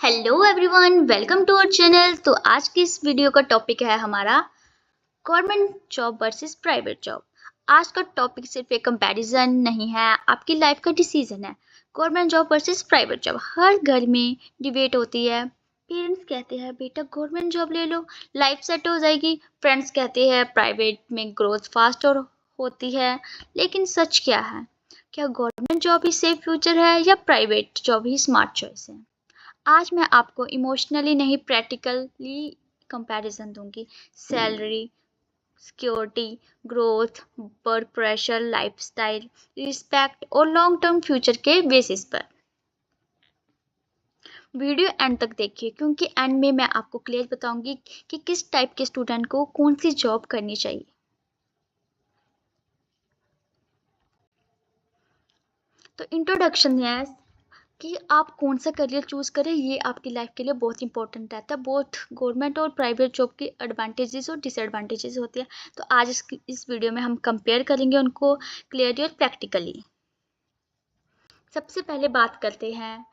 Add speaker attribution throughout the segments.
Speaker 1: Hello everyone, welcome to our channel. तो आज की इस वीडियो का टॉपिक है हमारा government job versus private job. आज का टॉपिक सिर्फ एक कंपैरिजन नहीं है, आपकी लाइफ का डिसीजन है। Government job versus private job हर घर में डिबेट होती है। पेरेंट्स कहते हैं बेटा गवर्नमेंट जॉब ले लो, लाइफ सेट हो जाएगी। फ्रेंड्स कहते हैं प्राइवेट में ग्रोथ फास्ट और होती है। लेकिन सच क्या है? क्या गवर्नमेंट जॉब ही सेफ फ्यूचर है या प्राइवेट जॉब ही स्मार्ट चॉइस है? आज मैं आपको इमोशनली नहीं प्रैक्टिकली कंपैरिजन दूंगी। Salary, security, growth, work pressure, lifestyle, respect और लॉन्ग टर्म फ्यूचर के बेसिस पर। वीडियो एंड तक देखिए क्योंकि एंड में मैं आपको क्लियर बताऊंगी कि किस टाइप के स्टूडेंट को कौन सी जॉब करनी चाहिए। तो इंट्रोडक्शन है कि आप कौन सा करियर चूज़ करें, ये आपकी लाइफ के लिए बहुत इंपॉर्टेंट रहता है। बोथ गवर्नमेंट और प्राइवेट जॉब की एडवांटेजेस और डिसएडवांटेजेस होती है। तो आज इस वीडियो में हम कंपेयर करेंगे उनको क्लियरली और प्रैक्टिकली। सबसे पहले बात करते हैं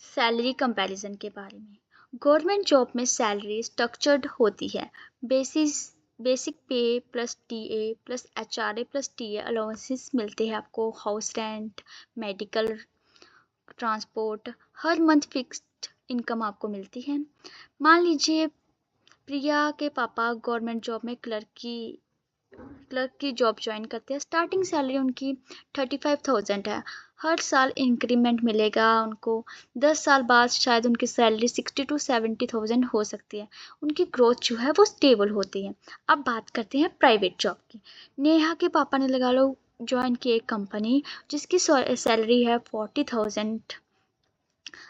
Speaker 1: सैलरी कंपैरिजन के बारे में। गवर्नमेंट जॉब में सैलरी स्ट्रक्चर्ड होती है। बेसिक पे plus TA plus HRA plus TA allowances मिलते हैं आपको। हाउस रेंट, मेडिकल, ट्रांसपोर्ट, हर मंथ फिक्स्ड इनकम आपको मिलती है। मान लीजिए प्रिया के पापा गवर्नमेंट जॉब में क्लर्क की जॉब ज्वाइन करते हैं। स्टार्टिंग सैलरी उनकी 35,000 है। हर साल इंक्रीमेंट मिलेगा उनको। 10 साल बाद शायद उनकी सैलरी 60 to 70,000 हो सकती है। उनकी ग्रोथ जो है वो स्टेबल होती है। अब बात करते हैं प्राइवेट जॉब की। नेहा के पापा ने लगा लो ज्वाइन की एक कंपनी जिसकी सैलरी है 40,000।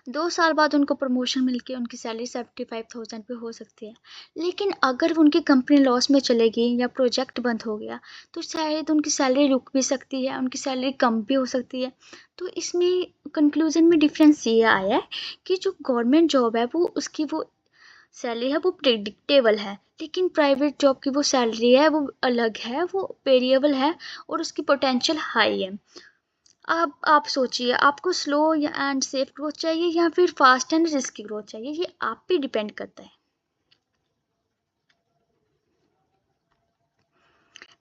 Speaker 1: 2 साल बाद उनको प्रमोशन मिलके उनकी सैलरी 75,000 पे हो सकती है। लेकिन अगर उनकी कंपनी लॉस में चलेगी या प्रोजेक्ट बंद हो गया तो शायद उनकी सैलरी रुक भी सकती है, उनकी सैलरी कम भी हो सकती है। तो इसमें कंक्लूजन में डिफरेंस ये आया है कि जो गवर्नमेंट जॉब है वो सैलरी है वो प्रिडिक्टेबल है, लेकिन प्राइवेट जॉब की वो सैलरी है वो अलग है, वो वेरिएबल है और उसकी पोटेंशियल हाई है। अब आप सोचिए आपको स्लो या एंड सेफ ग्रोथ चाहिए या फिर फास्ट एंड रिस्की ग्रोथ चाहिए, ये आप पे डिपेंड करता है।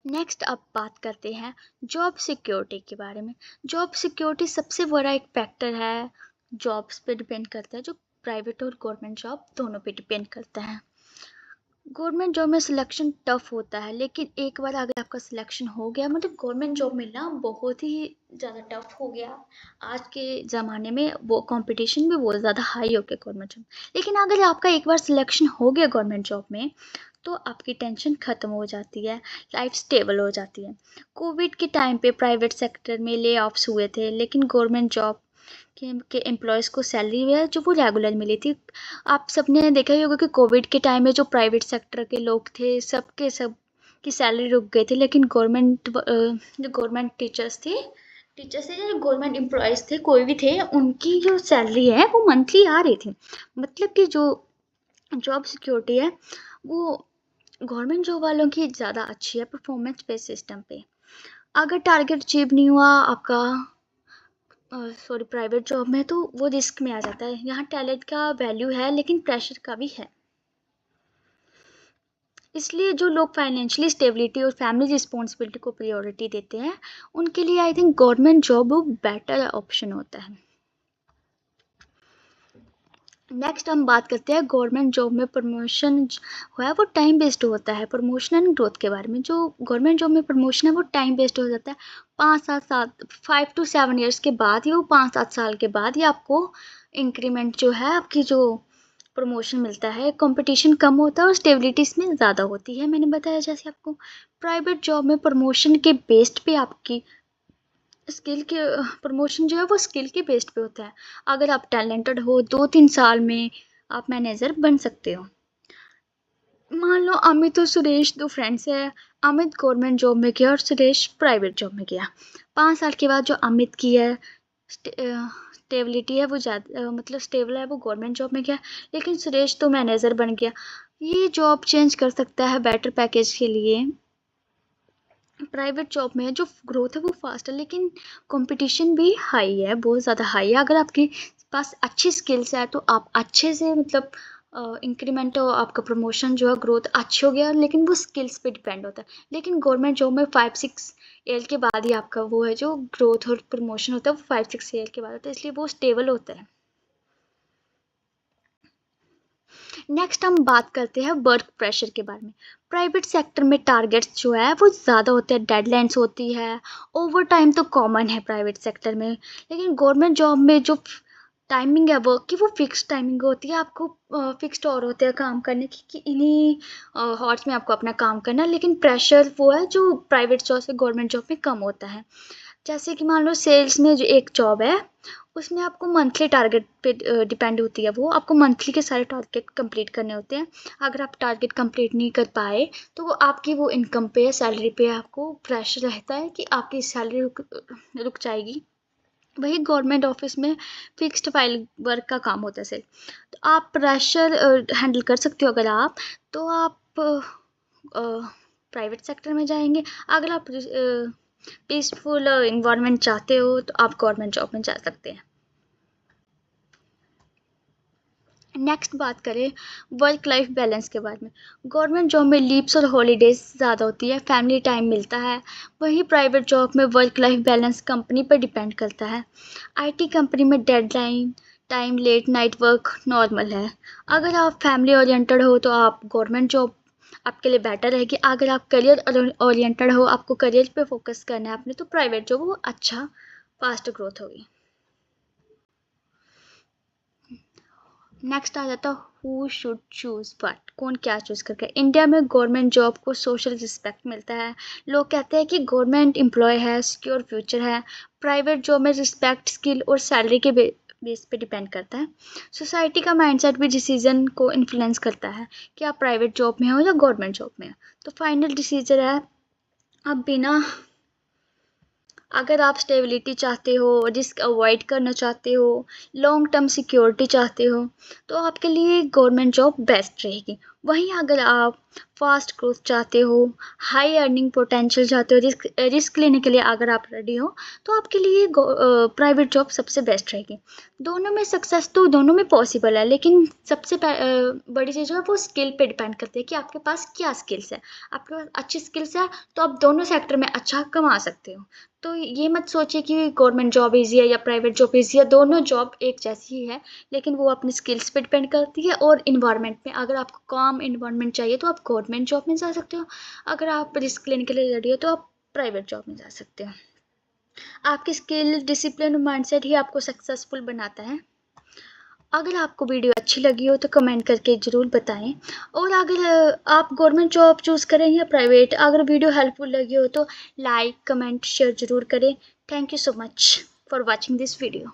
Speaker 1: नेक्स्ट अब बात करते हैं जॉब सिक्योरिटी के बारे में। जॉब सिक्योरिटी सबसे बड़ा एक फैक्टर है, जॉब्स पे डिपेंड करता है, जो प्राइवेट और गवर्नमेंट जॉब दोनों पे डिपेंड करता है। गवर्नमेंट जॉब में सिलेक्शन टफ होता है, लेकिन एक बार अगर आपका सिलेक्शन हो गया मतलब गवर्नमेंट जॉब मिलना बहुत ही ज़्यादा टफ हो गया। आज के ज़माने में वो कंपटीशन भी बहुत ज़्यादा हाई हो गया गवर्नमेंट जॉब। लेकिन अगर आपका एक बार सिलेक्शन हो गया गवर्नमेंट जॉब में तो आपकी टेंशन ख़त्म हो जाती है, लाइफ स्टेबल हो जाती है। कोविड के टाइम पे प्राइवेट सेक्टर में ले ऑफ्स हुए थे, लेकिन गवर्नमेंट जॉब के एम्प्लॉयज़ को सैलरी है जो वो रेगुलर मिली थी। आप सबने देखा ही होगा कि कोविड के टाइम में जो प्राइवेट सेक्टर के लोग थे सबके सब की सैलरी रुक गई थी, लेकिन जो गवर्नमेंट टीचर्स थे जो गवर्नमेंट एम्प्लॉयज़ थे कोई भी थे, उनकी जो सैलरी है वो मंथली आ रही थी। मतलब कि जो जॉब सिक्योरिटी है वो गवर्नमेंट जॉब वालों की ज़्यादा अच्छी है परफॉर्मेंस बेस्ड सिस्टम पे। अगर टारगेट अचीव नहीं हुआ आपका प्राइवेट जॉब में तो वो रिस्क में आ जाता है। यहाँ टैलेंट का वैल्यू है लेकिन प्रेशर का भी है। इसलिए जो लोग फाइनेंशियली स्टेबिलिटी और फैमिली रिस्पॉन्सिबिलिटी को प्रायोरिटी देते हैं उनके लिए आई थिंक गवर्नमेंट जॉब वो बेटर ऑप्शन होता है। नेक्स्ट हम बात करते हैं गवर्नमेंट जॉब में प्रमोशन है वो टाइम बेस्ड होता है। प्रमोशन एंड ग्रोथ के बारे में, जो गवर्नमेंट जॉब में प्रमोशन है वो टाइम बेस्ड हो जाता है। 5 to 7 ईयर्स के बाद या वो 5-7 साल के बाद ही आपको इंक्रीमेंट जो है आपकी जो प्रमोशन मिलता है। कंपटीशन कम होता है और स्टेबिलिटी इसमें ज़्यादा होती है। मैंने बताया जैसे आपको प्राइवेट जॉब में प्रमोशन के बेस्ड पे आपकी स्किल के प्रमोशन जो है वो स्किल के बेस्ड पे होता है। अगर आप टैलेंटेड हो 2-3 साल में आप मैनेजर बन सकते हो। मान लो अमित और सुरेश दो फ्रेंड्स है। अमित गवर्नमेंट जॉब में गया और सुरेश प्राइवेट जॉब में गया। 5 साल के बाद जो अमित की है स्टेबिलिटी है वो ज़्यादा मतलब स्टेबल है, वो गवर्नमेंट जॉब में गया। लेकिन सुरेश तो मैनेजर बन गया। ये जॉब चेंज कर सकता है बेटर पैकेज के लिए। प्राइवेट जॉब में जो ग्रोथ है वो फास्ट है, लेकिन कंपटीशन भी हाई है, बहुत ज़्यादा हाई है। अगर आपकी पास अच्छी स्किल्स है तो आप अच्छे से मतलब इंक्रीमेंट हो, आपका प्रमोशन जो है ग्रोथ अच्छी हो गया, लेकिन वो स्किल्स पे डिपेंड होता है। लेकिन गवर्नमेंट जॉब में 5-6 ईयर के बाद ही आपका वो है जो ग्रोथ और प्रमोशन होता है वो 5-6 ईयर के बाद होता है, इसलिए वो स्टेबल होता है। नेक्स्ट हम बात करते हैं वर्क प्रेशर के बारे में। प्राइवेट सेक्टर में टारगेट्स जो है वो ज़्यादा होते हैं, डेडलाइंस होती है, ओवर टाइम तो कॉमन है प्राइवेट सेक्टर में। लेकिन गवर्नमेंट जॉब में जो टाइमिंग है वर्क की वो फिक्स टाइमिंग होती है, आपको फिक्स्ड और होते हैं काम करने की कि इन्हीं हॉर्स में आपको अपना काम करना है। लेकिन प्रेशर वो है जो प्राइवेट जॉब से गवर्नमेंट जॉब में कम होता है। जैसे कि मान लो सेल्स में जो एक जॉब है उसमें आपको मंथली टारगेट पे डिपेंड होती है, वो आपको मंथली के सारे टारगेट कंप्लीट करने होते हैं। अगर आप टारगेट कंप्लीट नहीं कर पाए तो वो आपकी वो इनकम पे सैलरी पे आपको प्रेशर रहता है कि आपकी सैलरी रुक जाएगी। वही गवर्नमेंट ऑफिस में फिक्स्ड फाइल वर्क का काम होता है सिर्फ। तो आप प्रेशर हैंडल कर सकते हो अगर आप, तो आप प्राइवेट सेक्टर में जाएंगे। अगर आप पीसफुल इन्वायरमेंट चाहते हो तो आप गवर्नमेंट जॉब में जा सकते हैं। नेक्स्ट बात करें वर्क लाइफ बैलेंस के बारे में। गवर्नमेंट जॉब में लीव्स और हॉलीडेज ज़्यादा होती है, फैमिली टाइम मिलता है। वहीं प्राइवेट जॉब में वर्क लाइफ बैलेंस कंपनी पर डिपेंड करता है। आईटी कंपनी में deadline time late night work normal है। अगर आप फैमिली ओरिएंटेड हो तो आप गवर्नमेंट जॉब आपके लिए बेटर रहेगी। अगर आप करियर ओरिएंटेड हो, आपको करियर पे फोकस करना है अपने, तो प्राइवेट जॉब वो अच्छा फास्ट ग्रोथ होगी। नेक्स्ट आ जाता हु शुड चूज वट, कौन क्या चूज करके। इंडिया में गवर्नमेंट जॉब को सोशल रिस्पेक्ट मिलता है। लोग कहते हैं कि गवर्नमेंट एम्प्लॉय है, सिक्योर फ्यूचर है। प्राइवेट जॉब में रिस्पेक्ट स्किल और सैलरी के बेस पे डिपेंड करता है। सोसाइटी का माइंडसेट भी डिसीजन को इन्फ्लुएंस करता है कि आप प्राइवेट जॉब में हो या गवर्नमेंट जॉब में हो। तो फाइनल डिसीजन है, आप बिना, अगर आप स्टेबिलिटी चाहते हो, रिस्क अवॉइड करना चाहते हो, लॉन्ग टर्म सिक्योरिटी चाहते हो, तो आपके लिए गवर्नमेंट जॉब बेस्ट रहेगी। वहीं अगर आप फास्ट ग्रोथ चाहते हो, हाई अर्निंग पोटेंशियल चाहते हो, रिस्क लेने के लिए अगर आप रेडी हो, तो आपके लिए प्राइवेट जॉब सबसे बेस्ट रहेगी। दोनों में सक्सेस तो दोनों में पॉसिबल है, लेकिन सबसे बड़ी चीज़ है वो स्किल पे डिपेंड करती है कि आपके पास क्या स्किल्स है। आपके पास अच्छी स्किल्स है तो आप दोनों सेक्टर में अच्छा कमा सकते हो। तो ये मत सोचिए कि गवर्नमेंट जॉब ईजी है या प्राइवेट जॉब ईजी है, दोनों जॉब एक जैसी ही है। लेकिन वो अपनी स्किल्स पे डिपेंड करती है और इन्वायरमेंट में। अगर आपको काम इन्वायरमेंट चाहिए तो आप गवर्नमेंट जॉब में जा सकते हो। अगर आप रिस्क लेने के लिए रेडी हो तो आप प्राइवेट जॉब में जा सकते हो। आपकी स्किल डिसिप्लिन और माइंडसेट ही आपको सक्सेसफुल बनाता है। अगर आपको वीडियो अच्छी लगी हो तो कमेंट करके ज़रूर बताएं। और अगर आप गवर्नमेंट जॉब चूज़ करें या प्राइवेट, अगर वीडियो हेल्पफुल लगी हो तो लाइक कमेंट शेयर ज़रूर करें। Thank you so much for watching this video.